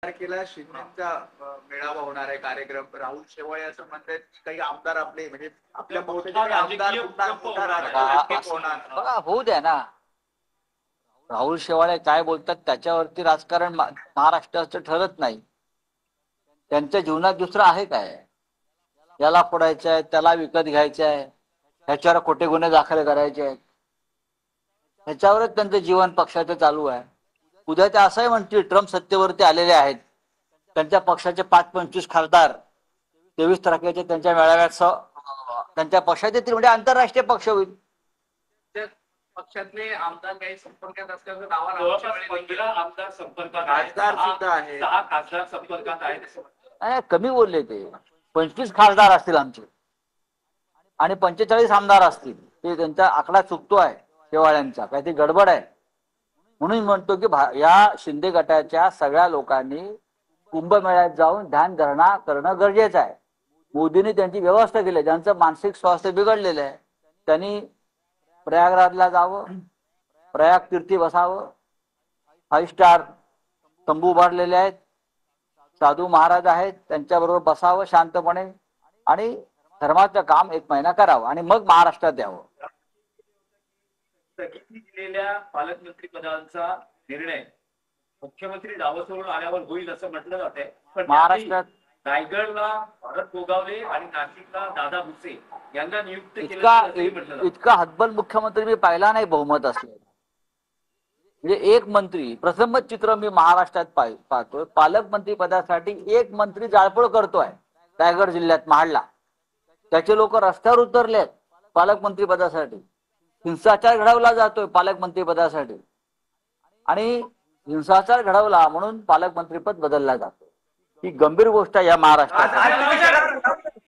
तारखेला शिंदेचा मेळावा होणार आहे, कार्यक्रम. राहुल शेवाळे असं म्हणतात की काही आमदार आपले म्हणजे आपल्या पक्षाचे आमदार बघा होऊ द्या ना. राहुल शेवाळे काय बोलतात त्याच्यावरती राजकारण महाराष्ट्राचं ठरत नाही. त्यांच्या जीवनात दुसरं आहे काय? याला फोडायचं आहे, त्याला विकत घ्यायचं आहे, ह्याच्यावर खोटे गुन्हे दाखल करायचे आहेत, ह्याच्यावरच त्यांचं जीवन पक्षाचं चालू आहे. उद्या ते असंही म्हणतील ट्रम्प सत्तेवरती आलेले आहेत, त्यांच्या पक्षाचे 5-25 खासदार 23 तारखेच्या त्यांच्या मेळाव्यात त्यांच्या पक्षाचे येतील, म्हणजे आंतरराष्ट्रीय पक्ष होईल. पक्षातले आमदार काही संपर्कात असल्याचं दावा 15 आमदार संपर्कात खासदार सुद्धा आहे, 6 खासदार संपर्कात आहेत. कमी बोलले ते. 25 खासदार असतील आमचे आणि 45 आमदार असतील. ते त्यांचा आकडा चुकतो आहे शेवाळ्यांचा, काहीतरी गडबड आहे. म्हणून म्हणतो की या शिंदे गटाच्या सगळ्या लोकांनी कुंभमेळ्यात जाऊन ध्यानधारणा करणं गरजेचं आहे. मोदींनी त्यांची व्यवस्था केली. ज्यांचं मानसिक स्वास्थ्य बिघडलेलं आहे त्यांनी प्रयागराजला जावं, प्रयाग तीर्थी बसावं, 5 स्टार तंबू उभारलेले आहेत, साधू महाराज आहेत, त्यांच्याबरोबर बसावं शांतपणे आणि धर्माचं काम 1 महिना करावं आणि मग महाराष्ट्रात यावं. स्थगिती दिलेल्या पालकमंत्री पदांचा निर्णय मुख्यमंत्री डावसरून आल्यावर होईल असं म्हटलं जाते. पण महाराष्ट्रात रायगडला भरत गोगावले आणि नाशिकला दादा भुसे यांना नियुक्त केलं. इतका हतबल मुख्यमंत्री मी पाहिला नाही बहुमत असले. म्हणजे एक मंत्री, प्रथमच चित्र मी महाराष्ट्रात पाहतोय, पालकमंत्री पदासाठी एक मंत्री जाळपोळ करतोय रायगड जिल्ह्यात महाडला. त्याचे लोक रस्त्यावर उतरलेत पालकमंत्री पदासाठी. हिंसाचार घडवला जातोय पालकमंत्री पदासाठी आणि हिंसाचार घडवला म्हणून पालकमंत्रीपद बदलला जातो. ही गंभीर गोष्ट आहे या महाराष्ट्रात.